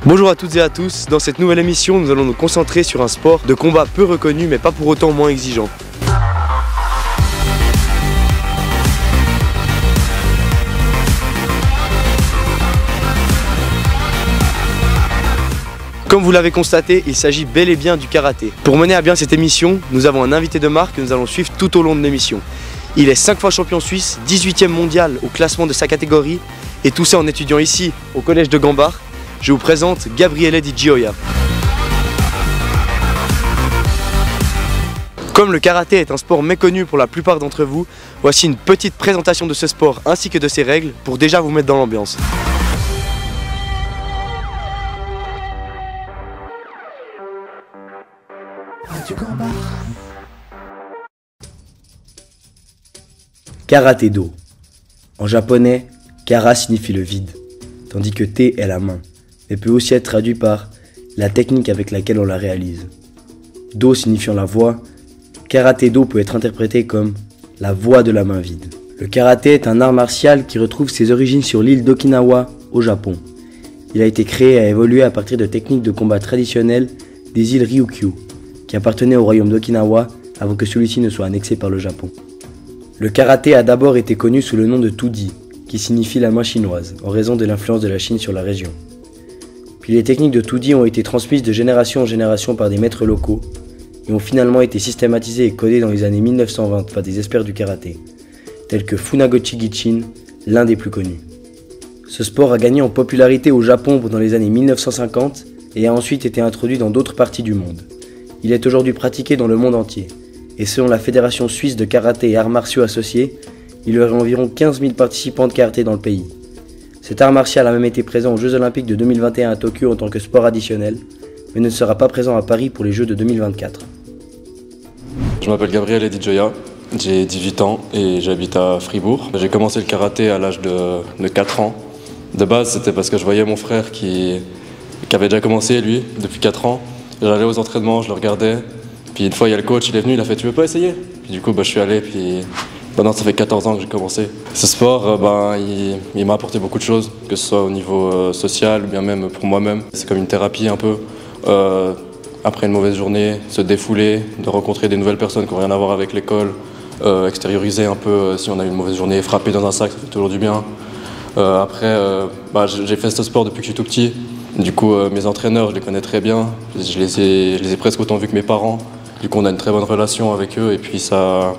Bonjour à toutes et à tous, dans cette nouvelle émission nous allons nous concentrer sur un sport de combat peu reconnu mais pas pour autant moins exigeant. Comme vous l'avez constaté, il s'agit bel et bien du karaté. Pour mener à bien cette émission, nous avons un invité de marque que nous allons suivre tout au long de l'émission. Il est 5 fois champion suisse, 18e mondial au classement de sa catégorie et tout ça en étudiant ici au collège de Gambart. Je vous présente Gabriele Di Gioia. Comme le karaté est un sport méconnu pour la plupart d'entre vous, voici une petite présentation de ce sport ainsi que de ses règles pour déjà vous mettre dans l'ambiance. Karaté-do. En japonais, kara signifie le vide, tandis que te est la main, mais peut aussi être traduit par la technique avec laquelle on la réalise. Do signifiant la voie, karaté-do peut être interprété comme la voie de la main vide. Le karaté est un art martial qui retrouve ses origines sur l'île d'Okinawa, au Japon. Il a été créé et a évolué à partir de techniques de combat traditionnelles des îles Ryukyu, qui appartenaient au royaume d'Okinawa avant que celui-ci ne soit annexé par le Japon. Le karaté a d'abord été connu sous le nom de Tudi, qui signifie la main chinoise, en raison de l'influence de la Chine sur la région. Puis les techniques de Tudi ont été transmises de génération en génération par des maîtres locaux, et ont finalement été systématisées et codées dans les années 1920 par des experts du karaté, tels que Funagoshi Gichin, l'un des plus connus. Ce sport a gagné en popularité au Japon pendant les années 1950 et a ensuite été introduit dans d'autres parties du monde. Il est aujourd'hui pratiqué dans le monde entier, et selon la Fédération suisse de karaté et arts martiaux associés, il y aurait environ 15 000 participants de karaté dans le pays. Cet art martial a même été présent aux Jeux Olympiques de 2021 à Tokyo en tant que sport additionnel, mais ne sera pas présent à Paris pour les Jeux de 2024. Je m'appelle Gabriele Di Gioia, j'ai 18 ans et j'habite à Fribourg. J'ai commencé le karaté à l'âge de 4 ans. De base, c'était parce que je voyais mon frère qui avait déjà commencé, lui, depuis 4 ans. J'allais aux entraînements, je le regardais. Puis une fois, il y a le coach, il est venu, il a fait « Tu veux pas essayer ?» Puis du coup, je suis allé, puis maintenant, ça fait 14 ans que j'ai commencé. Ce sport, il m'a apporté beaucoup de choses, que ce soit au niveau social ou bien même pour moi-même. C'est comme une thérapie un peu. Après une mauvaise journée, se défouler, de rencontrer des nouvelles personnes qui n'ont rien à voir avec l'école, extérioriser un peu si on a eu une mauvaise journée, frapper dans un sac, ça fait toujours du bien. J'ai fait ce sport depuis que je suis tout petit. Du coup, mes entraîneurs, je les connais très bien. Je les ai presque autant vus que mes parents. Du coup, on a une très bonne relation avec eux et puis ça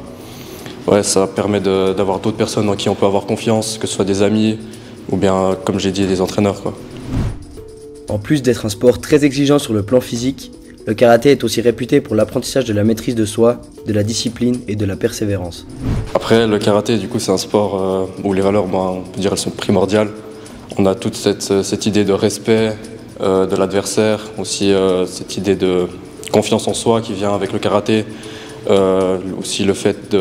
permet d'avoir d'autres personnes en qui on peut avoir confiance, que ce soit des amis ou bien, comme j'ai dit, des entraîneurs, quoi. En plus d'être un sport très exigeant sur le plan physique, le karaté est aussi réputé pour l'apprentissage de la maîtrise de soi, de la discipline et de la persévérance. Après, le karaté, du coup, c'est un sport où les valeurs, on peut dire, elles sont primordiales. On a toute cette idée de respect de l'adversaire, aussi cette idée de confiance en soi qui vient avec le karaté, aussi le fait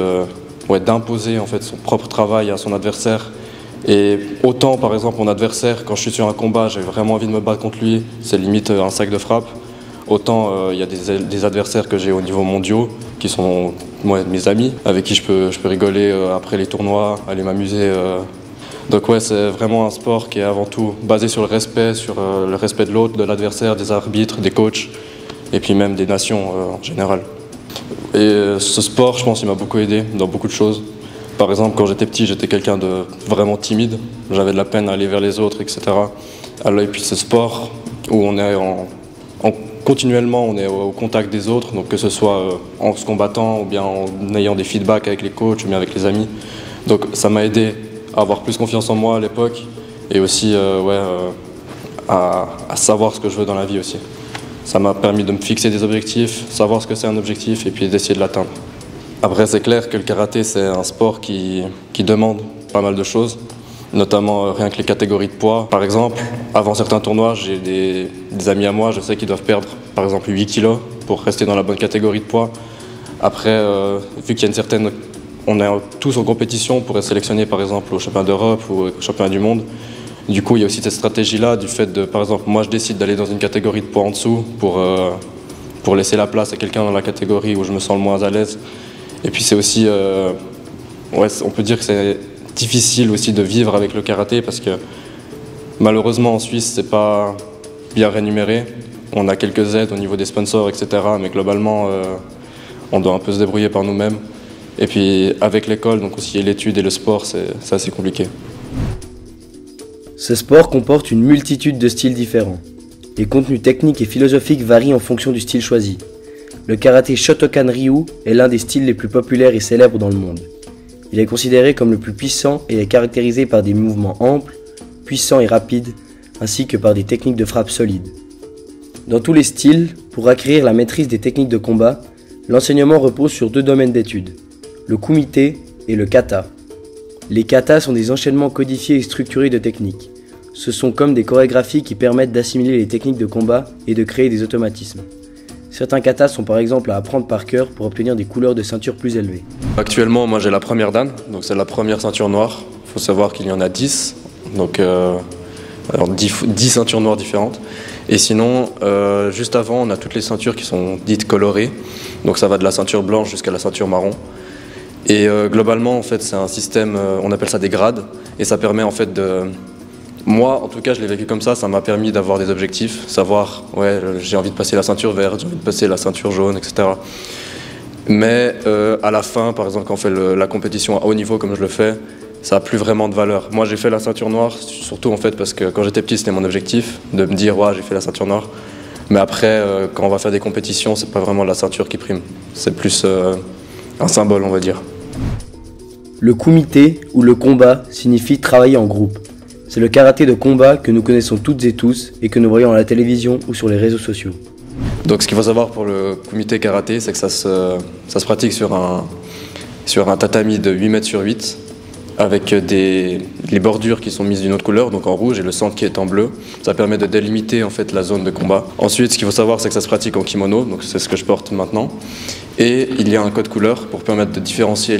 d'imposer en fait son propre travail à son adversaire. Et autant par exemple mon adversaire, quand je suis sur un combat, j'ai vraiment envie de me battre contre lui, c'est limite un sac de frappe. Autant il y a des adversaires que j'ai au niveau mondial qui sont mes amis, avec qui je peux rigoler après les tournois, aller m'amuser. Donc ouais, c'est vraiment un sport qui est avant tout basé sur le respect de l'autre, de l'adversaire, des arbitres, des coachs et puis même des nations en général. Et ce sport, je pense, il m'a beaucoup aidé dans beaucoup de choses. Par exemple, quand j'étais petit, j'étais quelqu'un de vraiment timide. J'avais de la peine à aller vers les autres, etc. Et puis ce sport où on est continuellement on est au contact des autres, donc que ce soit en se combattant ou bien en ayant des feedbacks avec les coachs ou bien avec les amis. Donc ça m'a aidé à avoir plus confiance en moi à l'époque et aussi à savoir ce que je veux dans la vie aussi. Ça m'a permis de me fixer des objectifs, savoir ce que c'est un objectif et puis d'essayer de l'atteindre. Après, c'est clair que le karaté, c'est un sport qui demande pas mal de choses, notamment rien que les catégories de poids. Par exemple, avant certains tournois, j'ai des amis à moi, je sais qu'ils doivent perdre par exemple 8 kilos pour rester dans la bonne catégorie de poids. Après, vu qu'il y a une certaine... On est tous en compétition pour être sélectionnés par exemple au championnat d'Europe ou au championnat du monde. Du coup, il y a aussi cette stratégie-là du fait de, par exemple, moi je décide d'aller dans une catégorie de poids en dessous pour laisser la place à quelqu'un dans la catégorie où je me sens le moins à l'aise. Et puis c'est aussi, on peut dire que c'est difficile aussi de vivre avec le karaté parce que malheureusement en Suisse, c'est pas bien rémunéré. On a quelques aides au niveau des sponsors, etc. Mais globalement, on doit un peu se débrouiller par nous-mêmes. Et puis avec l'école, donc aussi l'étude et le sport, c'est assez compliqué. Ce sport comporte une multitude de styles différents. Les contenus techniques et philosophiques varient en fonction du style choisi. Le karaté Shotokan-ryu est l'un des styles les plus populaires et célèbres dans le monde. Il est considéré comme le plus puissant et est caractérisé par des mouvements amples, puissants et rapides, ainsi que par des techniques de frappe solides. Dans tous les styles, pour acquérir la maîtrise des techniques de combat, l'enseignement repose sur 2 domaines d'études, le kumite et le kata. Les katas sont des enchaînements codifiés et structurés de techniques. Ce sont comme des chorégraphies qui permettent d'assimiler les techniques de combat et de créer des automatismes. Certains katas sont par exemple à apprendre par cœur pour obtenir des couleurs de ceinture plus élevées. Actuellement, moi j'ai la première dan, donc c'est la première ceinture noire. Il faut savoir qu'il y en a 10, donc 10 ceintures noires différentes. Et sinon, juste avant, on a toutes les ceintures qui sont dites colorées. Donc ça va de la ceinture blanche jusqu'à la ceinture marron. Et globalement, en fait, c'est un système, on appelle ça des grades. Et ça permet en fait de... Moi, en tout cas, je l'ai vécu comme ça m'a permis d'avoir des objectifs, savoir, ouais, j'ai envie de passer la ceinture verte, j'ai envie de passer la ceinture jaune, etc. Mais à la fin, par exemple, quand on fait la compétition à haut niveau comme je le fais, ça n'a plus vraiment de valeur. Moi, j'ai fait la ceinture noire, surtout en fait parce que quand j'étais petit, c'était mon objectif, de me dire, ouais, j'ai fait la ceinture noire. Mais après, quand on va faire des compétitions, c'est pas vraiment la ceinture qui prime. C'est plus un symbole, on va dire. Le kumite, ou le combat, signifie travailler en groupe. C'est le karaté de combat que nous connaissons toutes et tous et que nous voyons à la télévision ou sur les réseaux sociaux. Donc ce qu'il faut savoir pour le kumite karaté, c'est que ça se pratique sur un tatami de 8 mètres sur 8 avec les bordures qui sont mises d'une autre couleur, donc en rouge, et le centre qui est en bleu. Ça permet de délimiter en fait la zone de combat. Ensuite, ce qu'il faut savoir, c'est que ça se pratique en kimono, donc c'est ce que je porte maintenant. Et il y a un code couleur pour permettre de différencier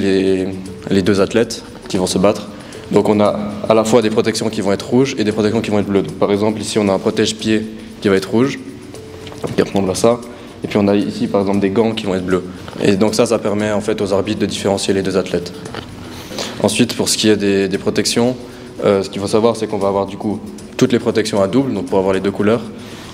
les 2 athlètes qui vont se battre. Donc on a à la fois des protections qui vont être rouges et des protections qui vont être bleues. Donc, par exemple, ici on a un protège-pied qui va être rouge, qui ressemble à ça. Et puis on a ici par exemple des gants qui vont être bleus. Et donc ça permet en fait aux arbitres de différencier les 2 athlètes. Ensuite, pour ce qui est des protections, ce qu'il faut savoir, c'est qu'on va avoir du coup toutes les protections à double, donc pour avoir les 2 couleurs.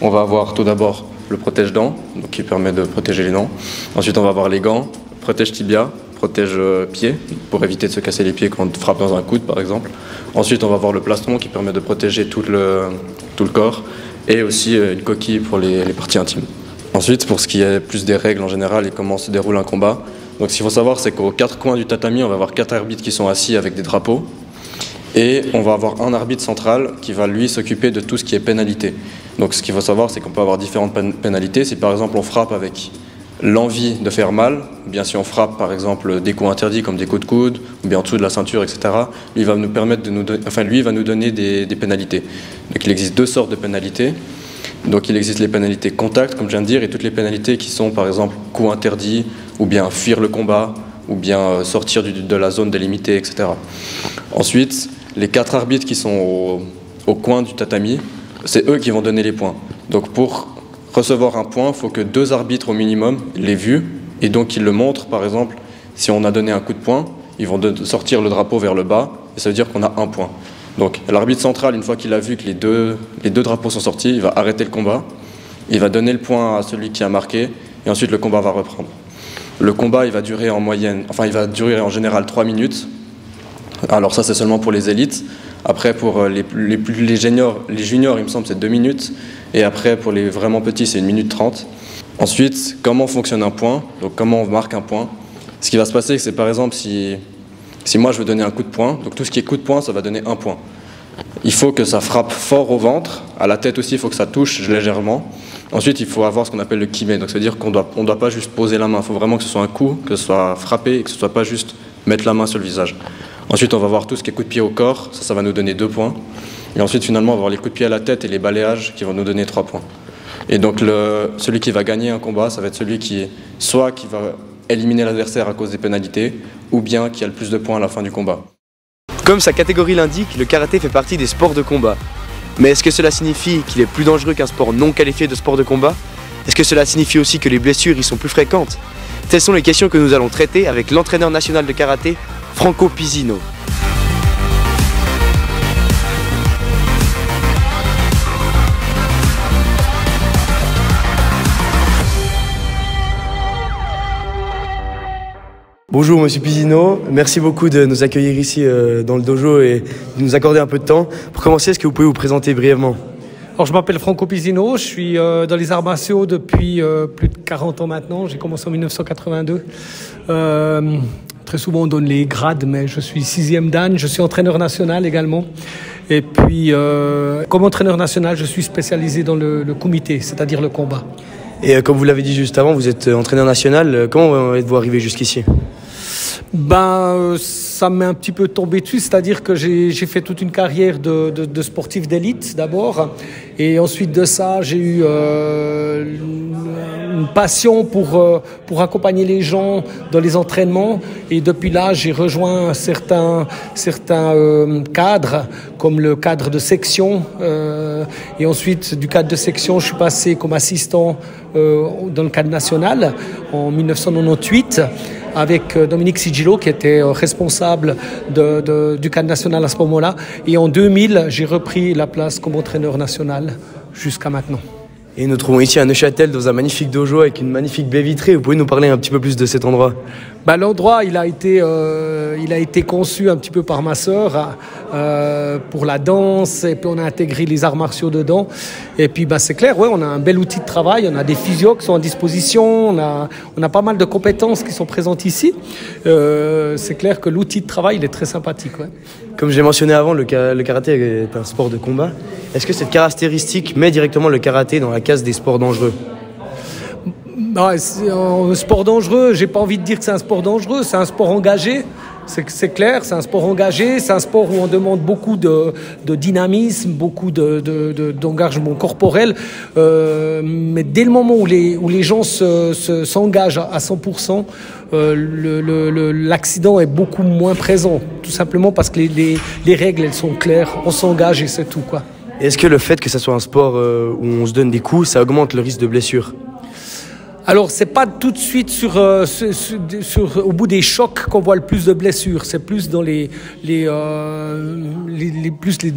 On va avoir tout d'abord le protège-dents, donc qui permet de protéger les dents. Ensuite, on va avoir les gants, protège-tibia, protège-pied, pour éviter de se casser les pieds quand on frappe dans un coude, par exemple. Ensuite, on va avoir le plastron qui permet de protéger tout le corps, et aussi une coquille pour les parties intimes. Ensuite, pour ce qui est plus des règles en général et comment se déroule un combat, donc ce qu'il faut savoir, c'est qu'aux 4 coins du tatami, on va avoir 4 arbitres qui sont assis avec des drapeaux. Et on va avoir un arbitre central qui va lui s'occuper de tout ce qui est pénalité. Donc ce qu'il faut savoir, c'est qu'on peut avoir différentes pénalités. Si par exemple on frappe avec l'envie de faire mal, ou bien si on frappe par exemple des coups interdits comme des coups de coude, ou bien en dessous de la ceinture, etc., lui va nous permettre lui va nous donner des pénalités. Donc il existe 2 sortes de pénalités. Donc il existe les pénalités contact, comme je viens de dire, et toutes les pénalités qui sont par exemple coups interdits, ou bien fuir le combat, ou bien sortir de la zone délimitée, etc. Ensuite, les 4 arbitres qui sont au coin du tatami, c'est eux qui vont donner les points. Donc pour recevoir un point, il faut que 2 arbitres au minimum l'aient vu, et donc ils le montrent. Par exemple, si on a donné un coup de poing, ils vont sortir le drapeau vers le bas, et ça veut dire qu'on a un point. Donc l'arbitre central, une fois qu'il a vu que les deux drapeaux sont sortis, il va arrêter le combat, il va donner le point à celui qui a marqué, et ensuite le combat va reprendre. Le combat, il va durer en général 3 minutes. Alors ça, c'est seulement pour les élites. Après, pour les juniors, il me semble, c'est 2 minutes. Et après, pour les vraiment petits, c'est 1 minute 30. Ensuite, comment fonctionne un point? Donc comment on marque un point? Ce qui va se passer, c'est par exemple, si moi je veux donner un coup de poing, donc tout ce qui est coup de poing, ça va donner 1 point. Il faut que ça frappe fort au ventre, à la tête aussi, il faut que ça touche légèrement. Ensuite, il faut avoir ce qu'on appelle le kime, donc ça veut dire qu'on doit pas juste poser la main, il faut vraiment que ce soit un coup, que ce soit frappé et que ce soit pas juste mettre la main sur le visage. Ensuite, on va voir tout ce qui est coup de pied au corps, ça va nous donner 2 points. Et ensuite, finalement, on va voir les coups de pied à la tête et les balayages qui vont nous donner 3 points. Et donc, celui qui va gagner un combat, ça va être celui qui va éliminer l'adversaire à cause des pénalités, ou bien qui a le plus de points à la fin du combat. Comme sa catégorie l'indique, le karaté fait partie des sports de combat. Mais est-ce que cela signifie qu'il est plus dangereux qu'un sport non qualifié de sport de combat? Est-ce que cela signifie aussi que les blessures y sont plus fréquentes? Telles sont les questions que nous allons traiter avec l'entraîneur national de karaté, Franco Pisino. Bonjour Monsieur Pisino, merci beaucoup de nous accueillir ici dans le dojo et de nous accorder un peu de temps. Pour commencer, est-ce que vous pouvez vous présenter brièvement? Alors, je m'appelle Franco Pisino, je suis dans les arts martiaux depuis plus de 40 ans maintenant. J'ai commencé en 1982. Très souvent, on donne les grades, mais je suis 6e dan. Je suis entraîneur national également. Et puis, comme entraîneur national, je suis spécialisé dans le kumité, c'est-à-dire le combat. Et comme vous l'avez dit juste avant, vous êtes entraîneur national. Comment êtes-vous arrivé jusqu'ici? Ça m'est un petit peu tombé dessus, c'est-à-dire que j'ai fait toute une carrière de sportif d'élite d'abord, et ensuite de ça j'ai eu une passion pour accompagner les gens dans les entraînements, et depuis là j'ai rejoint certains cadres comme le cadre de section, et ensuite du cadre de section je suis passé comme assistant dans le cadre national en 1998 avec Dominique Sigillo qui était responsable du cadre national à ce moment-là. Et en 2000, j'ai repris la place comme entraîneur national jusqu'à maintenant. Et nous trouvons ici à Neuchâtel dans un magnifique dojo avec une magnifique baie vitrée. Vous pouvez nous parler un petit peu plus de cet endroit? L'endroit, il a été conçu un petit peu par ma sœur pour la danse, et puis on a intégré les arts martiaux dedans. Et puis c'est clair, ouais, on a un bel outil de travail, on a des physios qui sont à disposition, on a pas mal de compétences qui sont présentes ici. C'est clair que l'outil de travail, il est très sympathique. Ouais. Comme j'ai mentionné avant, le karaté est un sport de combat. Est-ce que cette caractéristique met directement le karaté dans la case des sports dangereux? Un sport dangereux, j'ai pas envie de dire que c'est un sport dangereux, c'est un sport engagé. C'est clair, c'est un sport engagé, c'est un sport où on demande beaucoup de dynamisme, beaucoup d'engagement corporel. Mais dès le moment où les gens s'engagent à 100%, l'accident est beaucoup moins présent. Tout simplement parce que les règles, elles sont claires, on s'engage et c'est tout, quoi. Est-ce que le fait que ça soit un sport où on se donne des coups, ça augmente le risque de blessure? Alors, c'est pas tout de suite au bout des chocs qu'on voit le plus de blessures. C'est plus dans dans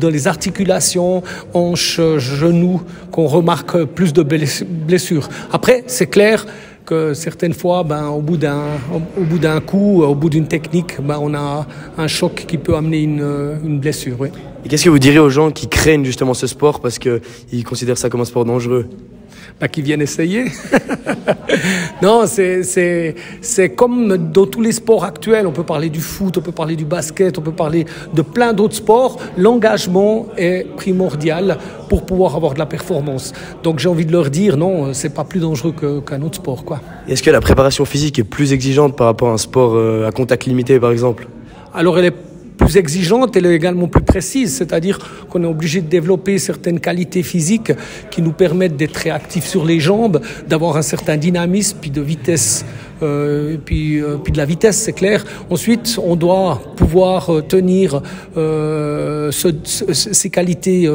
les articulations, hanches, genoux, qu'on remarque plus de blessures. Après, c'est clair que certaines fois, au bout d'un coup, au bout d'une technique, on a un choc qui peut amener une blessure. Oui. Et qu'est-ce que vous direz aux gens qui craignent justement ce sport parce qu'ils considèrent ça comme un sport dangereux? Qui viennent essayer. Non, c'est comme dans tous les sports actuels. On peut parler du foot, on peut parler du basket, on peut parler de plein d'autres sports. L'engagement est primordial pour pouvoir avoir de la performance. Donc j'ai envie de leur dire, non, c'est pas plus dangereux qu'un autre sport, quoi. Est-ce que la préparation physique est plus exigeante par rapport à un sport à contact limité, par exemple? Alors elle est plus exigeante, elle est également plus précise, c'est-à-dire qu'on est obligé de développer certaines qualités physiques qui nous permettent d'être réactifs sur les jambes, d'avoir un certain dynamisme, puis de vitesse, puis de la vitesse, c'est clair. Ensuite, on doit pouvoir tenir ces qualités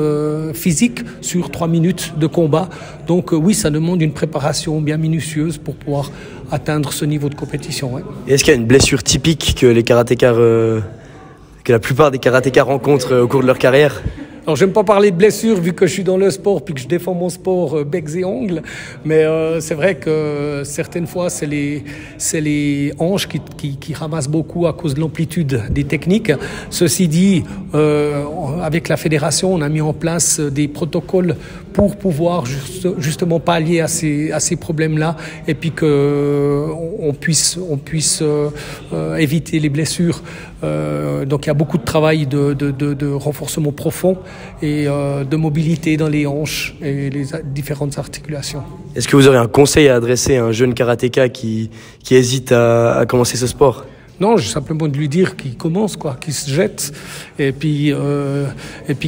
physiques sur 3 minutes de combat. Donc oui, ça demande une préparation bien minutieuse pour pouvoir atteindre ce niveau de compétition. Ouais. Et est-ce qu'il y a une blessure typique que les karatékas que la plupart des karatékas rencontrent au cours de leur carrière? Alors, j'aime pas parler de blessures vu que je suis dans le sport puis que je défends mon sport becs et ongles, mais c'est vrai que certaines fois c'est les hanches qui ramassent beaucoup à cause de l'amplitude des techniques. Ceci dit, avec la fédération, on a mis en place des protocoles pour pouvoir justement pallier à ces problèmes-là, et puis que on puisse éviter les blessures. Donc il y a beaucoup de travail de renforcement profond et de mobilité dans les hanches et les différentes articulations. Est-ce que vous aurez un conseil à adresser à un jeune karatéka qui hésite à commencer ce sport? Non, j'ai simplement de lui dire qu'il commence, qu'il se jette, et puis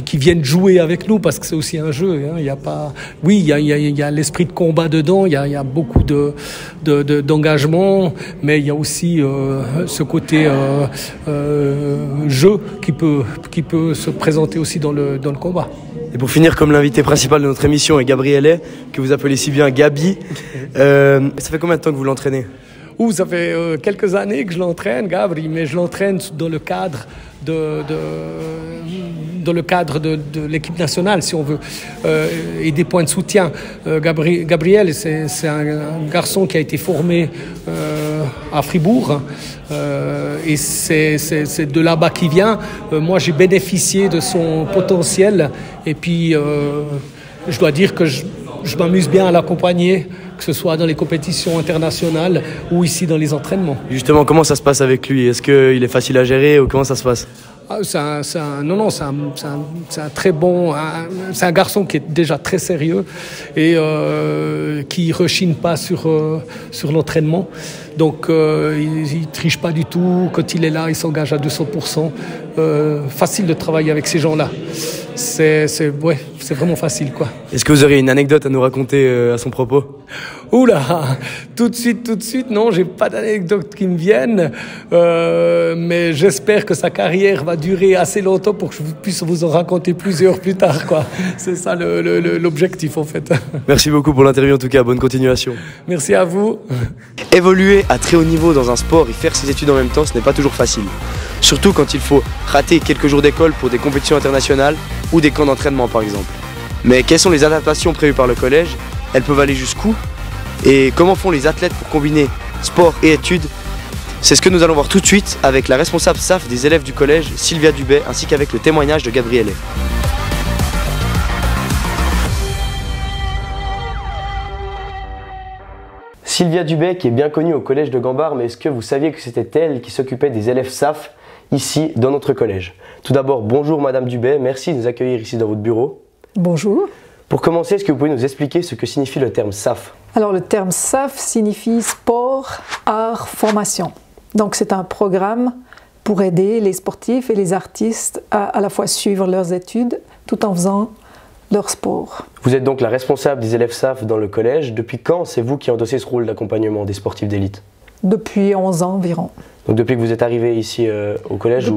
qu'il vienne jouer avec nous, parce que c'est aussi un jeu. Hein. Il y a pas, oui, il y a l'esprit de combat dedans, il y a beaucoup d'engagement, mais il y a aussi ce côté jeu qui peut se présenter aussi dans le combat. Et pour finir, comme l'invité principal de notre émission est Gabriele, que vous appelez si bien Gabi, ça fait combien de temps que vous l'entraînez? Ça fait quelques années que je l'entraîne, Gabri, mais je l'entraîne dans le cadre de l'équipe nationale, si on veut, et des points de soutien. Gabriel, c'est un garçon qui a été formé à Fribourg. Et c'est de là-bas qu'il vient. Moi, j'ai bénéficié de son potentiel. Et puis, je dois dire que je m'amuse bien à l'accompagner, que ce soit dans les compétitions internationales ou ici dans les entraînements. Justement, comment ça se passe avec lui? Est-ce qu'il est facile à gérer ou comment ça se passe? C'est un très bon, c'est un garçon qui est déjà très sérieux et qui rechigne pas sur l'entraînement. Donc il triche pas du tout. Quand il est là, il s'engage à 200%. Facile de travailler avec ces gens-là. C'est vraiment facile, quoi. Est-ce que vous auriez une anecdote à nous raconter à son propos? Oula, tout de suite, non, j'ai pas d'anecdotes qui me viennent, mais j'espère que sa carrière va durer assez longtemps pour que je puisse vous en raconter plusieurs plus tard, quoi. C'est ça l'objectif, en fait. Merci beaucoup pour l'interview, en tout cas, bonne continuation. Merci à vous. Évoluer à très haut niveau dans un sport et faire ses études en même temps, ce n'est pas toujours facile. Surtout quand il faut rater quelques jours d'école pour des compétitions internationales ou des camps d'entraînement, par exemple. Mais quelles sont les adaptations prévues par le collège? Elles peuvent aller jusqu'où? Et comment font les athlètes pour combiner sport et études? C'est ce que nous allons voir tout de suite avec la responsable SAF des élèves du collège, Sylvia Dubay, ainsi qu'avec le témoignage de Gabriele. Sylvia Dubay, qui est bien connue au collège de Gambard, mais est-ce que vous saviez que c'était elle qui s'occupait des élèves SAF ici dans notre collège? Tout d'abord, bonjour Madame Dubay, merci de nous accueillir ici dans votre bureau. Bonjour. Pour commencer, est-ce que vous pouvez nous expliquer ce que signifie le terme SAF? Alors le terme SAF signifie sport, art, formation. Donc c'est un programme pour aider les sportifs et les artistes à la fois suivre leurs études tout en faisant leur sport. Vous êtes donc la responsable des élèves SAF dans le collège. Depuis quand c'est vous qui endossez ce rôle d'accompagnement des sportifs d'élite? Depuis 11 ans environ. Donc depuis que vous êtes arrivé ici au collège?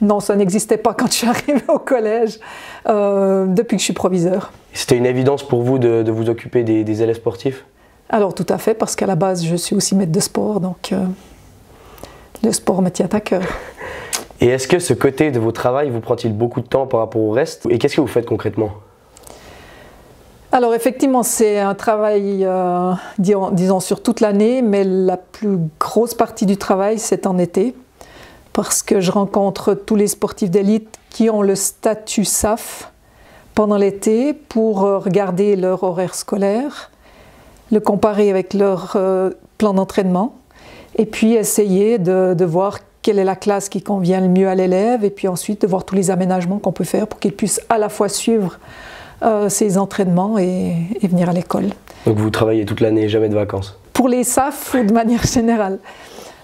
Non, ça n'existait pas quand je suis arrivée au collège, depuis que je suis proviseur. C'était une évidence pour vous de vous occuper des élèves sportifs? Alors tout à fait, parce qu'à la base je suis aussi maître de sport, donc le sport me tient à cœur. Et est-ce que ce côté de vos travail vous prend-il beaucoup de temps par rapport au reste? Et qu'est-ce que vous faites concrètement? Alors effectivement, c'est un travail, disons, sur toute l'année, mais la plus grosse partie du travail, c'est en été, parce que je rencontre tous les sportifs d'élite qui ont le statut SAF pendant l'été pour regarder leur horaire scolaire, le comparer avec leur plan d'entraînement, et puis essayer de voir quelle est la classe qui convient le mieux à l'élève, et puis ensuite de voir tous les aménagements qu'on peut faire pour qu'il puisse à la fois suivre ses entraînements et venir à l'école. Donc vous travaillez toute l'année, jamais de vacances? Pour les SAF ou de manière générale.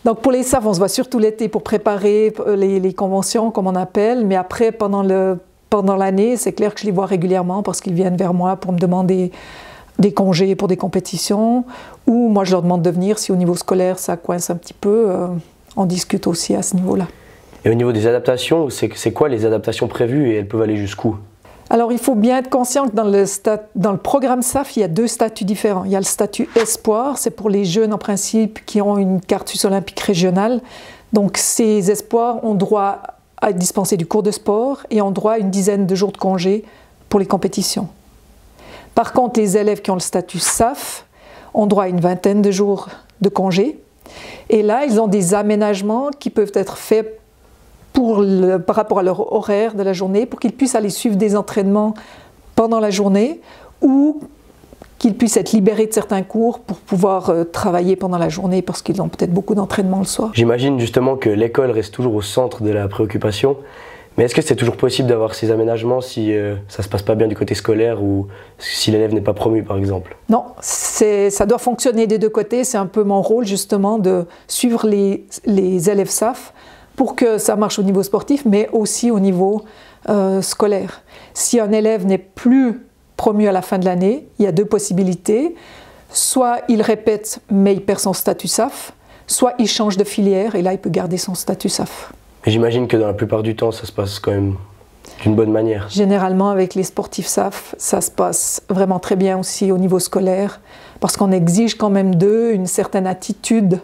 Donc pour les SAF, on se voit surtout l'été pour préparer les conventions, comme on appelle, mais après, pendant l'année, c'est clair que je les vois régulièrement parce qu'ils viennent vers moi pour me demander des congés pour des compétitions, ou moi je leur demande de venir si au niveau scolaire ça coince un petit peu, on discute aussi à ce niveau-là. Et au niveau des adaptations, c'est quoi les adaptations prévues et elles peuvent aller jusqu'où? Alors il faut bien être conscient que dans le programme SAF, il y a deux statuts différents. Il y a le statut espoir, c'est pour les jeunes en principe qui ont une carte suisse olympique régionale. Donc ces espoirs ont droit à dispenser du cours de sport et ont droit à une dizaine de jours de congé pour les compétitions. Par contre, les élèves qui ont le statut SAF ont droit à une vingtaine de jours de congé. Et là, ils ont des aménagements qui peuvent être faits par rapport à leur horaire de la journée, pour qu'ils puissent aller suivre des entraînements pendant la journée ou qu'ils puissent être libérés de certains cours pour pouvoir travailler pendant la journée parce qu'ils ont peut-être beaucoup d'entraînements le soir. J'imagine justement que l'école reste toujours au centre de la préoccupation, mais est-ce que c'est toujours possible d'avoir ces aménagements si ça ne se passe pas bien du côté scolaire ou si l'élève n'est pas promu par exemple? Non, ça doit fonctionner des deux côtés, c'est un peu mon rôle justement de suivre les élèves SAF pour que ça marche au niveau sportif, mais aussi au niveau scolaire. Si un élève n'est plus promu à la fin de l'année, il y a deux possibilités. Soit il répète, mais il perd son statut SAF, soit il change de filière, et là, il peut garder son statut SAF. J'imagine que dans la plupart du temps, ça se passe quand même d'une bonne manière. Généralement, avec les sportifs SAF, ça se passe vraiment très bien aussi au niveau scolaire, parce qu'on exige quand même d'eux une certaine attitude,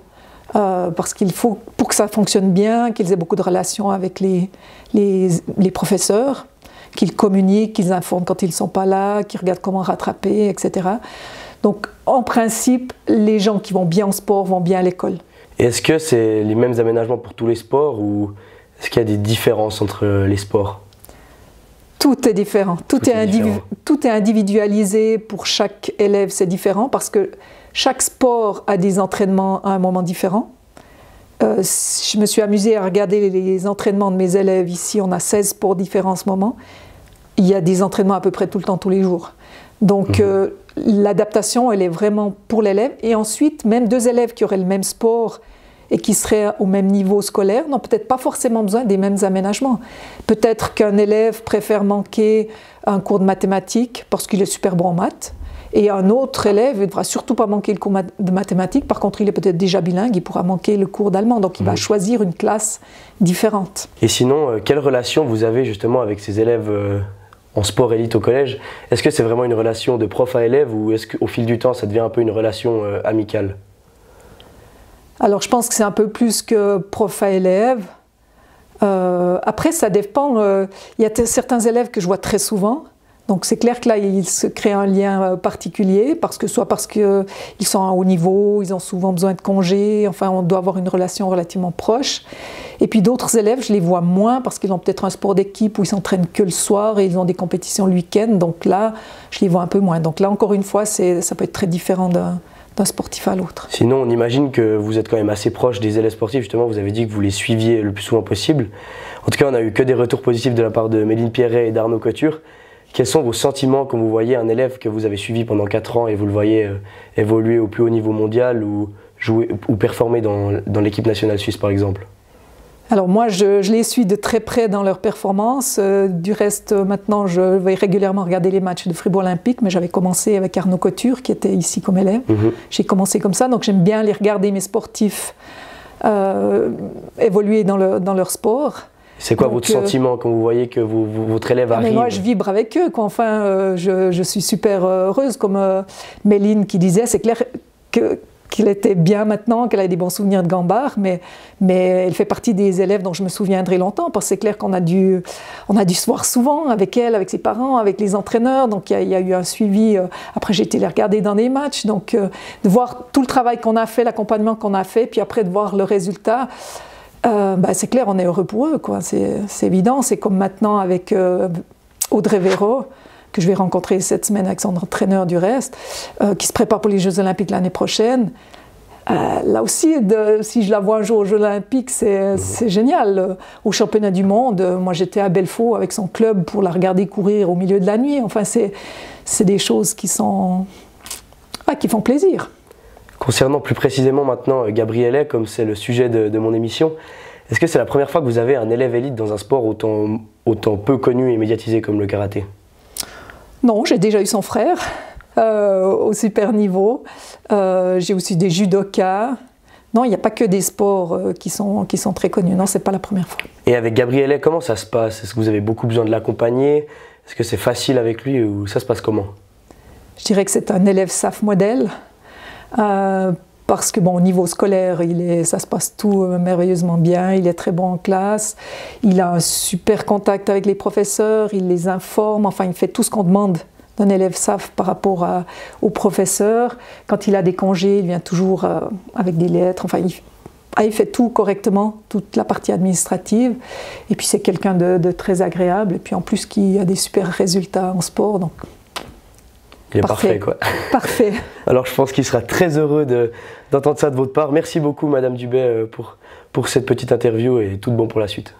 parce qu'il faut, pour que ça fonctionne bien, qu'ils aient beaucoup de relations avec les professeurs, qu'ils communiquent, qu'ils informent quand ils ne sont pas là, qu'ils regardent comment rattraper, etc. Donc, en principe, les gens qui vont bien en sport vont bien à l'école. Est-ce que c'est les mêmes aménagements pour tous les sports ou est-ce qu'il y a des différences entre les sports? Tout est différent. Tout est individualisé pour chaque élève, c'est différent parce que chaque sport a des entraînements à un moment différent. Je me suis amusée à regarder les entraînements de mes élèves. Ici, on a 16 sports différents en ce moment. Il y a des entraînements à peu près tout le temps, tous les jours. Donc, l'adaptation, elle est vraiment pour l'élève. Et ensuite, même deux élèves qui auraient le même sport et qui seraient au même niveau scolaire n'ont peut-être pas forcément besoin des mêmes aménagements. Peut-être qu'un élève préfère manquer un cours de mathématiques parce qu'il est super bon en maths, et un autre élève ne devra surtout pas manquer le cours de mathématiques. Par contre, il est peut-être déjà bilingue, il pourra manquer le cours d'allemand, donc il va choisir une classe différente. Et sinon, quelle relation vous avez justement avec ces élèves en sport élite au collège? Est-ce que c'est vraiment une relation de prof à élève ou est-ce qu'au fil du temps, ça devient un peu une relation amicale? Alors, je pense que c'est un peu plus que prof à élève. Après, ça dépend. Il y a certains élèves que je vois très souvent. Donc, c'est clair que là, il se crée un lien particulier, soit parce qu'ils sont à un haut niveau, ils ont souvent besoin de congés. Enfin, on doit avoir une relation relativement proche. Et puis, d'autres élèves, je les vois moins parce qu'ils ont peut-être un sport d'équipe où ils s'entraînent que le soir et ils ont des compétitions le week-end. Donc là, je les vois un peu moins. Donc là, encore une fois, ça peut être très différent d'un sportif à l'autre. Sinon, on imagine que vous êtes quand même assez proche des élèves sportifs. Justement, vous avez dit que vous les suiviez le plus souvent possible. En tout cas, on n'a eu que des retours positifs de la part de Méline Pierret et d'Arnaud Couture. Quels sont vos sentiments quand vous voyez un élève que vous avez suivi pendant 4 ans et vous le voyez évoluer au plus haut niveau mondial ou jouer ou performer dans l'équipe nationale suisse, par exemple? Alors moi, je les suis de très près dans leurs performances. Du reste, maintenant, je vais régulièrement regarder les matchs de Fribourg Olympique, mais j'avais commencé avec Arnaud Couture, qui était ici comme élève. J'ai commencé comme ça, donc j'aime bien les regarder, mes sportifs, évoluer dans leur sport. C'est quoi votre sentiment quand vous voyez que votre élève arrive? Mais moi, je vibre avec eux, quoi. Enfin, je suis super heureuse, comme Méline qui disait, c'est clair qu'elle était bien maintenant, qu'elle a des bons souvenirs de Gambard, mais elle fait partie des élèves dont je me souviendrai longtemps, parce que c'est clair qu'on a dû se voir souvent avec elle, avec ses parents, avec les entraîneurs, donc il y a eu un suivi. Après, j'ai été les regarder dans des matchs, donc de voir tout le travail qu'on a fait, l'accompagnement qu'on a fait, puis après de voir le résultat, c'est clair, on est heureux pour eux, quoi. C'est évident. C'est comme maintenant avec Audrey Véro, que je vais rencontrer cette semaine avec son entraîneur du reste, qui se prépare pour les Jeux Olympiques l'année prochaine. Là aussi, si je la vois un jour aux Jeux Olympiques, c'est génial. Au championnat du monde, moi j'étais à Belfaux avec son club pour la regarder courir au milieu de la nuit. Enfin, c'est des choses qui font plaisir. Concernant plus précisément maintenant Gabrielet, comme c'est le sujet de mon émission, est-ce que c'est la première fois que vous avez un élève élite dans un sport autant peu connu et médiatisé comme le karaté? Non, j'ai déjà eu son frère au super niveau. J'ai aussi des judokas. Non, il n'y a pas que des sports qui sont très connus. Non, ce n'est pas la première fois. Et avec Gabrielet, comment ça se passe? Est-ce que vous avez beaucoup besoin de l'accompagner? Est-ce que c'est facile avec lui ou ça se passe comment? Je dirais que c'est un élève SAF modèle. Parce que au niveau scolaire, ça se passe tout merveilleusement bien, il est très bon en classe, il a un super contact avec les professeurs, il les informe, enfin il fait tout ce qu'on demande d'un élève SAF par rapport aux professeurs. Quand il a des congés, il vient toujours avec des lettres, enfin il fait tout correctement, toute la partie administrative, et puis c'est quelqu'un de très agréable, et puis en plus qui a des super résultats en sport, donc... Il est parfait, quoi. Parfait. Alors je pense qu'il sera très heureux d'entendre ça de votre part. Merci beaucoup Madame Dubé pour cette petite interview et tout de bon pour la suite.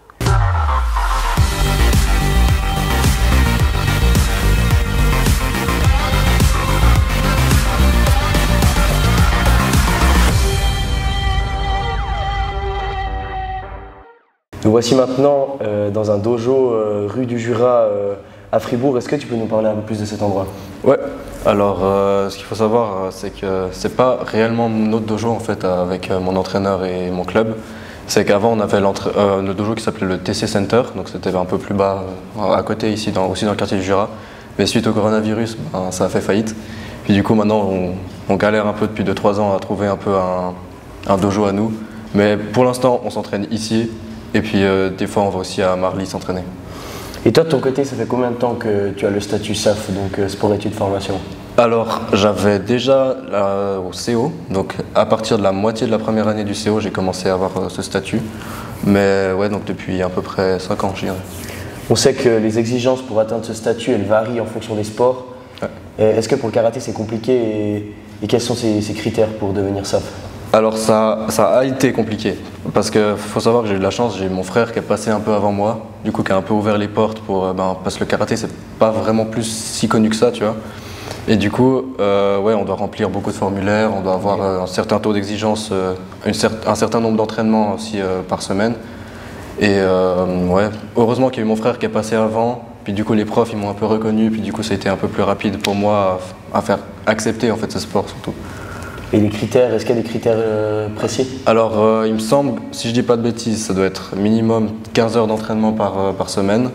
Nous voici maintenant dans un dojo rue du Jura à Fribourg. Est-ce que tu peux nous parler un peu plus de cet endroit? Ouais, alors ce qu'il faut savoir, c'est que c'est pas réellement notre dojo en fait avec mon entraîneur et mon club. C'est qu'avant on avait le dojo qui s'appelait le TC Center, donc c'était un peu plus bas à côté ici, aussi dans le quartier du Jura. Mais suite au coronavirus, ça a fait faillite. Puis du coup maintenant on galère un peu depuis 2-3 ans à trouver un peu un dojo à nous. Mais pour l'instant on s'entraîne ici et puis des fois on va aussi à Marly s'entraîner. Et toi, de ton côté, ça fait combien de temps que tu as le statut SAF, donc sport études formation? Alors, j'avais déjà au CO, donc à partir de la moitié de la première année du CO, j'ai commencé à avoir ce statut. Mais ouais, donc depuis à peu près 5 ans, je dirais. On sait que les exigences pour atteindre ce statut, elles varient en fonction des sports. Ouais. Est-ce que pour le karaté, c'est compliqué et quels sont ces critères pour devenir SAF? Alors ça a été compliqué, parce qu'il faut savoir que j'ai eu de la chance, j'ai mon frère qui est passé un peu avant moi, du coup qui a un peu ouvert les portes parce que le karaté c'est pas vraiment plus si connu que ça, tu vois. Et du coup, ouais, on doit remplir beaucoup de formulaires, on doit avoir un certain taux d'exigence, un certain nombre d'entraînements aussi par semaine. Et ouais, heureusement qu'il y a eu mon frère qui est passé avant, puis du coup les profs ils m'ont un peu reconnu, puis du coup ça a été un peu plus rapide pour moi à faire accepter en fait ce sport surtout. Et les critères, est-ce qu'il y a des critères précis? Alors, il me semble, si je dis pas de bêtises, ça doit être minimum 15 heures d'entraînement par semaine.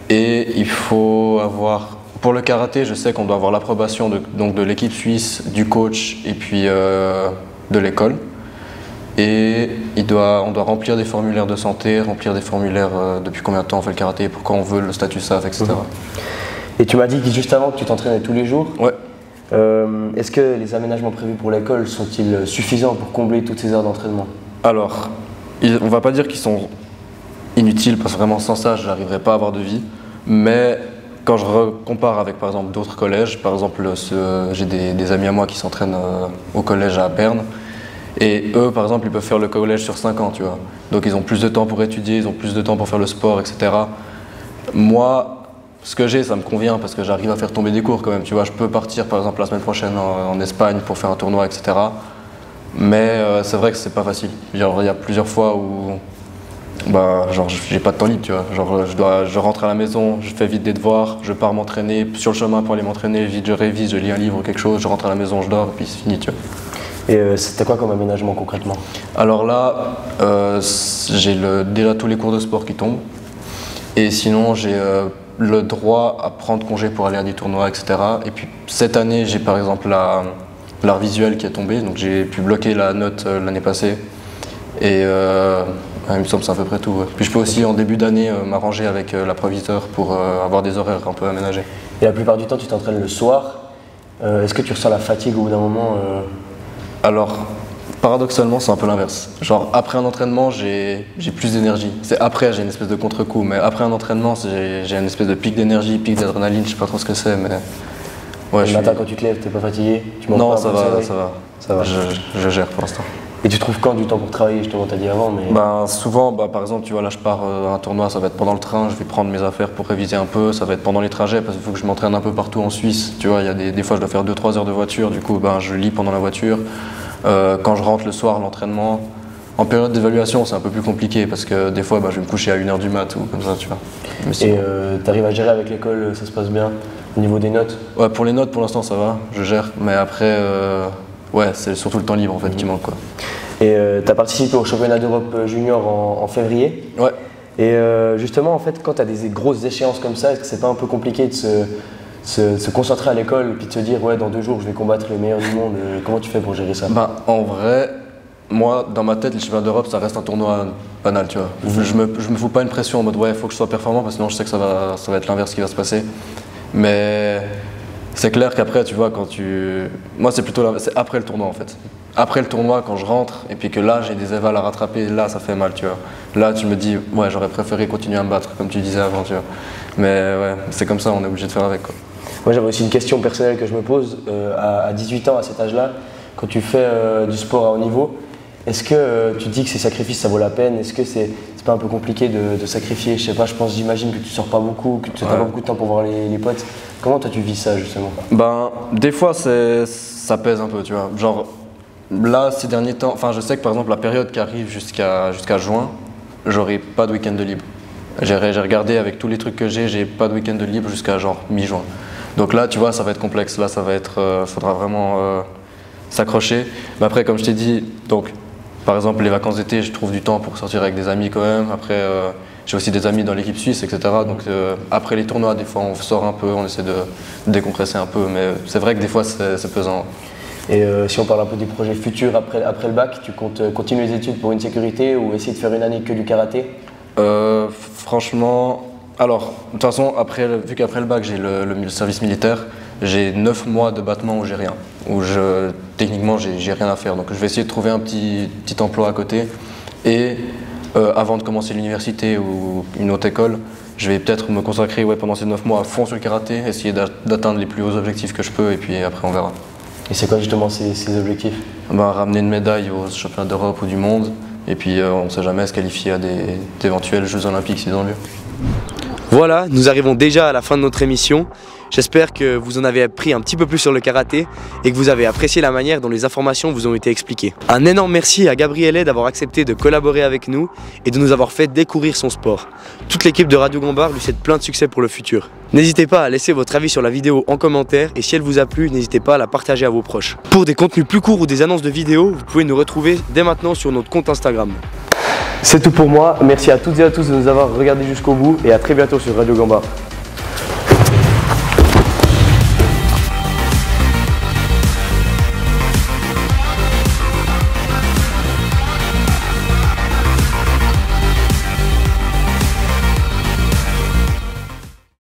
Et il faut avoir, pour le karaté, je sais qu'on doit avoir l'approbation de l'équipe suisse, du coach et puis de l'école. Et on doit remplir des formulaires de santé, remplir des formulaires depuis combien de temps on fait le karaté, pourquoi on veut le statut SAF, etc. Et tu m'as dit juste avant que tu t'entraînais tous les jours. Ouais. Est-ce que les aménagements prévus pour l'école sont-ils suffisants pour combler toutes ces heures d'entraînement? Alors, on va pas dire qu'ils sont inutiles, parce que vraiment sans ça, je n'arriverais pas à avoir de vie. Mais quand je compare avec par exemple d'autres collèges, par exemple j'ai des amis à moi qui s'entraînent au collège à Berne, et eux par exemple ils peuvent faire le collège sur 5 ans, tu vois. Donc ils ont plus de temps pour étudier, ils ont plus de temps pour faire le sport, etc. Moi, ce que j'ai, ça me convient parce que j'arrive à faire tomber des cours quand même, tu vois. Je peux partir par exemple la semaine prochaine en Espagne pour faire un tournoi, etc. Mais c'est vrai que c'est pas facile. Genre, il y a plusieurs fois où genre, j'ai pas de temps libre, tu vois. Genre, je rentre à la maison, je fais vite des devoirs, je pars m'entraîner, sur le chemin pour aller m'entraîner, vite je révise, je lis un livre ou quelque chose, je rentre à la maison, je dors et puis c'est fini, tu vois. Et c'était quoi comme aménagement concrètement? Alors là, j'ai déjà tous les cours de sport qui tombent. Et sinon, j'ai le droit à prendre congé pour aller à des tournois, etc. Et puis cette année, j'ai par exemple l'art visuel qui est tombé, donc j'ai pu bloquer la note l'année passée. Et il me semble que c'est à peu près tout. Ouais. Puis je peux aussi en début d'année m'arranger avec l'approviseur pour avoir des horaires un peu aménagés. Et la plupart du temps, tu t'entraînes le soir. Est-ce que tu ressens la fatigue au bout d'un moment? Alors, paradoxalement, c'est un peu l'inverse. Genre, après un entraînement, j'ai plus d'énergie. C'est après, j'ai une espèce de contre-coup, mais après un entraînement, j'ai une espèce de pic d'énergie, pic d'adrénaline, je sais pas trop ce que c'est, mais... Ouais, le matin, quand tu te lèves, t'es pas fatigué? Non, ça va. Je gère pour l'instant. Et tu trouves quand du temps pour travailler? Justement, t'as dit avant, mais... Souvent, par exemple, tu vois, là, je pars à un tournoi, ça va être pendant le train, je vais prendre mes affaires pour réviser un peu, ça va être pendant les trajets, parce qu'il faut que je m'entraîne un peu partout en Suisse. Tu vois, il y a des fois, je dois faire 2-3 heures de voiture, du coup, je lis pendant la voiture. Quand je rentre le soir, l'entraînement, en période d'évaluation, c'est un peu plus compliqué parce que des fois, je vais me coucher à 1h du mat ou comme ça, tu vois. Et t'arrives à gérer avec l'école, ça se passe bien au niveau des notes? Ouais, pour les notes, pour l'instant, ça va, je gère. Mais après, ouais, c'est surtout le temps libre en fait qui manque, quoi. Et t'as participé au championnat d'Europe junior en février. Ouais. Et justement, en fait, quand t'as des grosses échéances comme ça, est-ce que c'est pas un peu compliqué de se concentrer à l'école et puis de se dire ouais, dans 2 jours je vais combattre les meilleurs du monde? Comment tu fais pour gérer ça? En vrai, moi dans ma tête les championnats d'Europe ça reste un tournoi banal, tu vois. Je me fous pas une pression en mode ouais, il faut que je sois performant parce que sinon je sais que ça va être l'inverse qui va se passer. Mais c'est clair qu'après tu vois moi c'est c'est après le tournoi en fait. Après le tournoi quand je rentre et puis que là j'ai des évals à rattraper, là ça fait mal, tu vois. Là tu me dis ouais, j'aurais préféré continuer à me battre comme tu disais avant, tu vois. Mais ouais, c'est comme ça, on est obligé de faire avec, quoi. Moi j'avais aussi une question personnelle que je me pose. À 18 ans, à cet âge-là, quand tu fais du sport à haut niveau, est-ce que tu te dis que ces sacrifices ça vaut la peine? Est-ce que c'est pas un peu compliqué de sacrifier? Je sais pas, j'imagine que tu sors pas beaucoup, que tu n'as pas beaucoup de temps pour voir les potes. Comment toi tu vis ça justement? Des fois ça pèse un peu, tu vois. Genre là ces derniers temps, je sais que par exemple la période qui arrive jusqu'à juin, j'aurai pas de week-end de libre. J'ai regardé avec tous les trucs que j'ai pas de week-end de libre jusqu'à genre mi-juin. Donc là, tu vois, ça va être complexe. Là, ça va être, faudra vraiment s'accrocher. Mais après, comme je t'ai dit, donc par exemple les vacances d'été, je trouve du temps pour sortir avec des amis quand même. Après, j'ai aussi des amis dans l'équipe suisse, etc. Donc après les tournois, des fois, on sort un peu, on essaie de décompresser un peu. Mais c'est vrai que des fois, c'est pesant. Et si on parle un peu des projets futurs après le bac, tu comptes continuer les études pour une sécurité ou essayer de faire une année que du karaté? Franchement, alors de toute façon, vu qu'après le bac j'ai le service militaire, j'ai 9 mois de battement où j'ai rien, techniquement j'ai rien à faire. Donc je vais essayer de trouver un petit emploi à côté et avant de commencer l'université ou une autre école, je vais peut-être me consacrer pendant ces 9 mois à fond sur le karaté, essayer d'atteindre les plus hauts objectifs que je peux et puis après on verra. Et c'est quoi justement ces objectifs? Ramener une médaille aux championnats d'Europe ou du monde et puis on ne sait jamais se qualifier à d'éventuels Jeux Olympiques si dans le lieu. Voilà, nous arrivons déjà à la fin de notre émission. J'espère que vous en avez appris un petit peu plus sur le karaté et que vous avez apprécié la manière dont les informations vous ont été expliquées. Un énorme merci à Gabriele d'avoir accepté de collaborer avec nous et de nous avoir fait découvrir son sport. Toute l'équipe de Radio Gambard lui souhaite plein de succès pour le futur. N'hésitez pas à laisser votre avis sur la vidéo en commentaire et si elle vous a plu, n'hésitez pas à la partager à vos proches. Pour des contenus plus courts ou des annonces de vidéos, vous pouvez nous retrouver dès maintenant sur notre compte Instagram. C'est tout pour moi, merci à toutes et à tous de nous avoir regardés jusqu'au bout et à très bientôt sur Radio Gambard.